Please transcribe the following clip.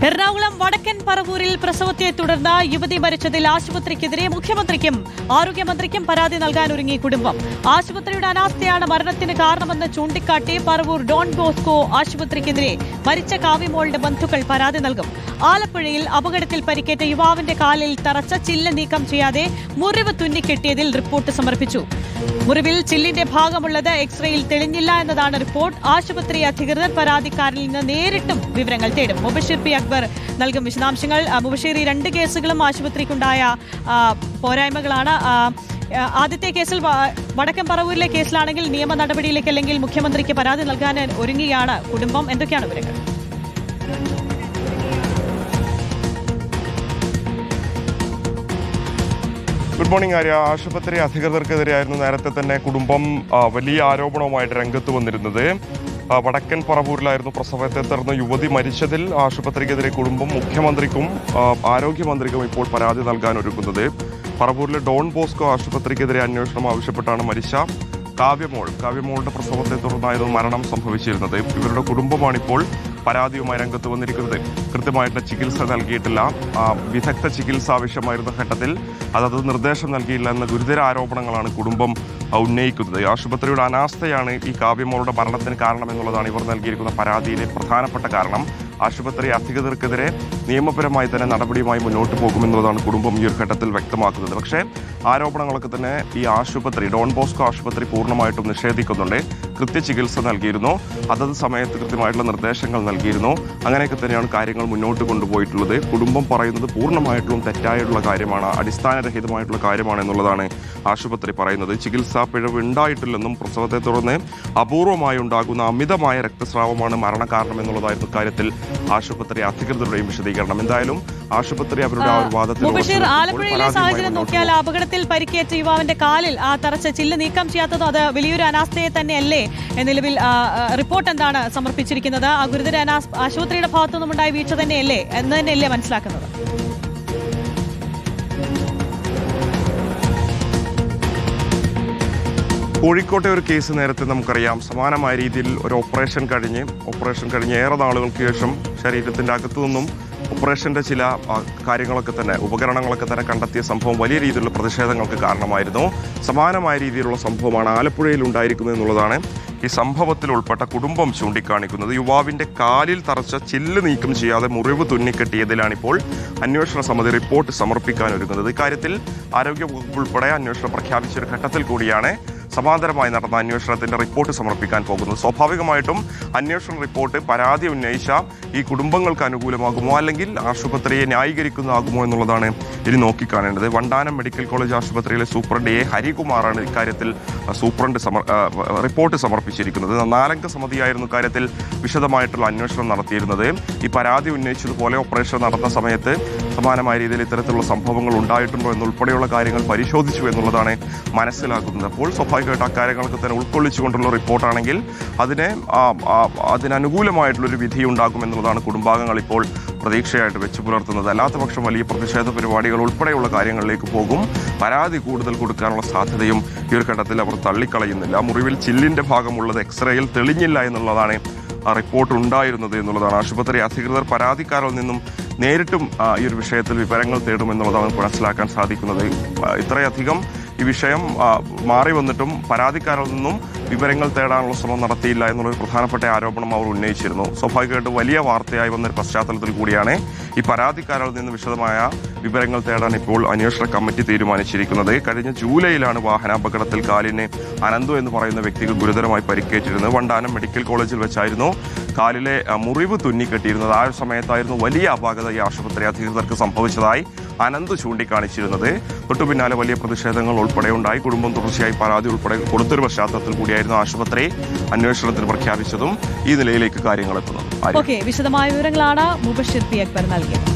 എറണാകുളം വടക്കൻ പറവൂരിൽ പ്രസവത്തെ തുടർന്ന് യുവതി മരിച്ചതിൽ ആശുപത്രിക്കെതിരെ മുഖ്യമന്ത്രിക്കും ആരോഗ്യമന്ത്രിക്കും പരാതി നൽകാൻ ഒരുങ്ങി കുടുംബം. ആശുപത്രിയുടെ അനാസ്ഥയാണ് മരണത്തിന് കാരണമെന്ന് ചൂണ്ടിക്കാട്ടി പറവൂർ ഡോൺ ബോസ്കോ ആശുപത്രിക്കെതിരെ മരിച്ച കാവ്യമോളുടെ ബന്ധുക്കൾ പരാതി നൽകും. ആലപ്പുഴയിൽ അപകടത്തിൽ പരിക്കേറ്റ യുവാവിന്റെ കാലിൽ തറച്ച ചില്ല് നീക്കം ചെയ്യാതെ മുറിവ് തുന്നിക്കെട്ടിയതിൽ റിപ്പോർട്ട് സമർപ്പിച്ചു. മുറിവിൽ ചില്ലിന്റെ ഭാഗമുള്ളത് എക്സ്റേയിൽ തെളിഞ്ഞില്ല എന്നതാണ് റിപ്പോർട്ട്. ആശുപത്രി അധികൃതർ പരാതിക്കാരിൽ നിന്ന് നേരിട്ടും വിവരങ്ങൾ തേടും. മുബഷീർ പി അക്ബർ നൽകും വിശദാംശങ്ങൾ. മുബഷീർ, ഈ രണ്ട് കേസുകളും ആശുപത്രിക്കുണ്ടായ പോരായ്മകളാണ്. ആദ്യത്തെ കേസിൽ വടക്കൻ പറവൂരിലെ കേസിലാണെങ്കിൽ നിയമ നടപടിയിലേക്ക് അല്ലെങ്കിൽ മുഖ്യമന്ത്രിക്ക് പരാതി നൽകാൻ ഒരുങ്ങുകയാണ് കുടുംബം. എന്തൊക്കെയാണ് വിവരങ്ങൾ? Good morning Arya. ആശുപത്രി അധികൃതർക്കെതിരെയായിരുന്നു നേരത്തെ തന്നെ കുടുംബം വലിയ ആരോപണവുമായിട്ട് രംഗത്ത് വന്നിരുന്നത്. വടക്കൻ പറവൂരിലായിരുന്നു പ്രസവത്തെ തുടർന്ന് യുവതി മരിച്ചതിൽ ആശുപത്രിക്കെതിരെ കുടുംബം മുഖ്യമന്ത്രിക്കും ആരോഗ്യമന്ത്രിക്കും ഇപ്പോൾ പരാതി നൽകാൻ ഒരുക്കുന്നത്. പറവൂരിലെ ഡോൺ ബോസ്കോ ആശുപത്രിക്കെതിരെ അന്വേഷണം ആവശ്യപ്പെട്ടാണ് മരിച്ച കാവ്യമോളുടെ പ്രസവത്തെ തുടർന്നായിരുന്നു മരണം സംഭവിച്ചിരുന്നത്. ഇവരുടെ കുടുംബമാണിപ്പോൾ പരാതിയുമായി രംഗത്ത് വന്നിരിക്കുന്നത്. കൃത്യമായിട്ടുള്ള ചികിത്സ നൽകിയിട്ടില്ല, വിദഗ്ധ ചികിത്സ ആവശ്യമായിരുന്ന ഘട്ടത്തിൽ അതത് നിർദ്ദേശം നൽകിയില്ല എന്ന ഗുരുതര ആരോപണങ്ങളാണ് കുടുംബം ഉന്നയിക്കുന്നത്. ആശുപത്രിയുടെ അനാസ്ഥയാണ് ഈ കാവ്യമോളുടെ മരണത്തിന് കാരണമെന്നുള്ളതാണ് ഇവർ നൽകിയിരിക്കുന്ന പരാതിയിലെ പ്രധാനപ്പെട്ട കാരണം. ആശുപത്രി അധികൃതർക്കെതിരെ നിയമപരമായി തന്നെ നടപടിയുമായി മുന്നോട്ട് പോകുമെന്നുള്ളതാണ് കുടുംബം ഈ ഒരു ഘട്ടത്തിൽ വ്യക്തമാക്കുന്നത്. പക്ഷേ ആരോപണങ്ങളൊക്കെ തന്നെ ഈ ആശുപത്രി ഡോൺ ബോസ്കോ ആശുപത്രി പൂർണ്ണമായിട്ടും നിഷേധിക്കുന്നുണ്ട്. കൃത്യചികിത്സ നൽകിയിരുന്നു, അതത് സമയത്ത് കൃത്യമായിട്ടുള്ള നിർദ്ദേശങ്ങൾ നൽകിയിരുന്നു. അങ്ങനെയൊക്കെ തന്നെയാണ് കാര്യങ്ങൾ മുന്നോട്ട് കൊണ്ടുപോയിട്ടുള്ളത്. കുടുംബം പറയുന്നത് പൂർണ്ണമായിട്ടും തെറ്റായിട്ടുള്ള കാര്യമാണ്, അടിസ്ഥാനരഹിതമായിട്ടുള്ള കാര്യമാണ് എന്നുള്ളതാണ് ആശുപത്രി പറയുന്നത്. ചികിത്സാ പിഴവ് ഉണ്ടായിട്ടില്ലെന്നും പ്രസവത്തെ തുടർന്ന് അപൂർവമായി ഉണ്ടാകുന്ന അമിതമായ രക്തസ്രാവമാണ് മരണകാരണം എന്നുള്ളതായിരുന്നു കാര്യത്തിൽ ആശുപത്രി അധികൃതരുടെയും വിശദീകരണം. എന്തായാലും ആശുപത്രി അവരുടെ ആ ഒരു വാദത്തിൽ ആലപ്പുഴയിലെ സാഹചര്യം നോക്കിയാൽ അപകടത്തിൽ പരിക്കേറ്റ യുവാവിന്റെ കാലിൽ ആ തറച്ച ചില്ല് നീക്കം ചെയ്യാത്തതും അത് വലിയൊരു അനാസ്ഥയെ തന്നെയല്ലേ? നിലവിൽ റിപ്പോർട്ട് എന്താണ് സമർപ്പിച്ചിരിക്കുന്നത്? ആ ഗുരുതര ആശുപത്രിയുടെ ഭാഗത്തുനിന്നും ഉണ്ടായ വീഴ്ച തന്നെയല്ലേ എന്ന് തന്നെയല്ലേ മനസ്സിലാക്കുന്നത്? കോഴിക്കോട്ടെ ഒരു കേസ് നേരത്തെ നമുക്കറിയാം. സമാനമായ രീതിയിൽ ഒരു ഓപ്പറേഷൻ കഴിഞ്ഞ് ഏറെ നാളുകൾക്ക് ശേഷം ശരീരത്തിൻ്റെ അകത്തു നിന്നും ഓപ്പറേഷൻ്റെ ചില കാര്യങ്ങളൊക്കെ തന്നെ ഉപകരണങ്ങളൊക്കെ തന്നെ കണ്ടെത്തിയ സംഭവം വലിയ രീതിയിലുള്ള പ്രതിഷേധങ്ങൾക്ക് കാരണമായിരുന്നു. സമാനമായ രീതിയിലുള്ള സംഭവമാണ് ആലപ്പുഴയിൽ ഉണ്ടായിരിക്കുന്നത് എന്നുള്ളതാണ് ഈ സംഭവത്തിൽ ഉൾപ്പെട്ട കുടുംബം ചൂണ്ടിക്കാണിക്കുന്നത്. യുവാവിൻ്റെ കാലിൽ തറച്ച ചില്ല് നീക്കം ചെയ്യാതെ മുറിവ് തുന്നിക്കെട്ടിയതിലാണിപ്പോൾ അന്വേഷണ സമിതി റിപ്പോർട്ട് സമർപ്പിക്കാൻ ഒരുങ്ങുന്നത്. ഇക്കാര്യത്തിൽ ആരോഗ്യവകുപ്പ് ഉൾപ്പെടെ അന്വേഷണം പ്രഖ്യാപിച്ചൊരു ഘട്ടത്തിൽ കൂടിയാണ് സമാന്തരമായി നടന്ന അന്വേഷണത്തിന്റെ റിപ്പോർട്ട് സമർപ്പിക്കാൻ പോകുന്നത്. സ്വാഭാവികമായിട്ടും അന്വേഷണ റിപ്പോർട്ട് പരാതി ഉന്നയിച്ച ഈ കുടുംബങ്ങൾക്ക് അനുകൂലമാകുമോ അല്ലെങ്കിൽ ആശുപത്രിയെ ന്യായീകരിക്കുന്നതാകുമോ എന്നുള്ളതാണ് ഇനി നോക്കിക്കാണേണ്ടത്. വണ്ടാനം മെഡിക്കൽ കോളേജ് ആശുപത്രിയിലെ സൂപ്രണ്ട് എ ഹരികുമാറാണ് ഇക്കാര്യത്തിൽ റിപ്പോർട്ട് സമർപ്പിച്ചിരിക്കുന്നത്. 4 സമിതിയായിരുന്നു ഇക്കാര്യത്തിൽ വിശദമായിട്ടുള്ള അന്വേഷണം നടത്തിയിരുന്നത്. ഈ പരാതി ഉന്നയിച്ചതുപോലെ ഓപ്പറേഷൻ നടന്ന സമയത്ത് സമാനമായ രീതിയിൽ ഇത്തരത്തിലുള്ള സംഭവങ്ങൾ ഉണ്ടായിട്ടുണ്ടോ എന്നുൾപ്പെടെയുള്ള കാര്യങ്ങൾ പരിശോധിച്ചു എന്നുള്ളതാണ് മനസ്സിലാക്കുന്നത്. അപ്പോൾ സ്വാഭാവികമായിട്ട് അക്കാര്യങ്ങളൊക്കെ തന്നെ ഉൾക്കൊള്ളിച്ചുകൊണ്ടുള്ള റിപ്പോർട്ടാണെങ്കിൽ അതിനനുകൂലമായിട്ടുള്ളൊരു വിധി ഉണ്ടാകുമെന്നുള്ളതാണ് കുടുംബാംഗങ്ങൾ ഇപ്പോൾ പ്രതീക്ഷയായിട്ട് വെച്ചു പുലർത്തുന്നത്. അല്ലാത്ത പക്ഷം വലിയ പ്രതിഷേധ പരിപാടികൾ ഉൾപ്പെടെയുള്ള കാര്യങ്ങളിലേക്ക് പോകും. പരാതി കൂടുതൽ കൊടുക്കാനുള്ള സാധ്യതയും ഈ ഒരു ഘട്ടത്തിൽ അവർ തള്ളിക്കളയുന്നില്ല. മുറിവിൽ ചില്ലിന്റെ ഭാഗമുള്ളത് എക്സ്റേയിൽ തെളിഞ്ഞില്ല എന്നുള്ളതാണ് റിപ്പോർട്ട് ഉണ്ടായിരുന്നത് എന്നുള്ളതാണ്. ആശുപത്രി അധികൃതർ പരാതിക്കാരിൽ നിന്നും നേരിട്ടും ഈ ഒരു വിഷയത്തിൽ വിവരങ്ങൾ തേടുമെന്നുള്ളതാണ് മനസ്സിലാക്കാൻ സാധിക്കുന്നത്. ഇത്രയധികം ഈ വിഷയം മാറി വന്നിട്ടും പരാതിക്കാരിൽ നിന്നും വിവരങ്ങൾ തേടാനുള്ള ശ്രമം നടത്തിയില്ല എന്നുള്ളൊരു പ്രധാനപ്പെട്ട ആരോപണം അവർ ഉന്നയിച്ചിരുന്നു. സ്വാഭാവികമായിട്ടും വലിയ വാർത്തയായി വന്നൊരു പശ്ചാത്തലത്തിൽ കൂടിയാണ് ഈ പരാതിക്കാരിൽ നിന്ന് വിശദമായ വിവരങ്ങൾ തേടാൻ ഇപ്പോൾ അന്വേഷണ കമ്മിറ്റി തീരുമാനിച്ചിരിക്കുന്നത്. കഴിഞ്ഞ ജൂലൈയിലാണ് വാഹനാപകടത്തിൽ കാലിന് അനന്തു എന്ന് പറയുന്ന വ്യക്തികൾ ഗുരുതരമായി പരിക്കേറ്റിരുന്നത്. വണ്ടാനം മെഡിക്കൽ കോളേജിൽ വെച്ചായിരുന്നു കാലിലെ മുറിവ് തുന്നിക്കെട്ടിയിരുന്നത്. ആ ഒരു സമയത്തായിരുന്നു വലിയ അപാകത ഈ ആശുപത്രി അധികൃതർക്ക് സംഭവിച്ചതായി അനന്ത് ചൂണ്ടിക്കാണിച്ചിരുന്നത്. തൊട്ടു പിന്നാലെ വലിയ പ്രതിഷേധങ്ങൾ ഉൾപ്പെടെ ഉണ്ടായി. കുടുംബം തുടർച്ചയായി പരാതി ഉൾപ്പെടെ കൊടുത്തൊരു പശ്ചാത്തലത്തിൽ കൂടിയായിരുന്നു ആശുപത്രി അന്വേഷണത്തിന് പ്രഖ്യാപിച്ചതും ഈ നിലയിലേക്ക് കാര്യങ്ങൾ എത്തുന്നത്. വിശദമായ വിവരങ്ങളാണ് മുബഷീർ പി അക്ബർ നൽകിയത്.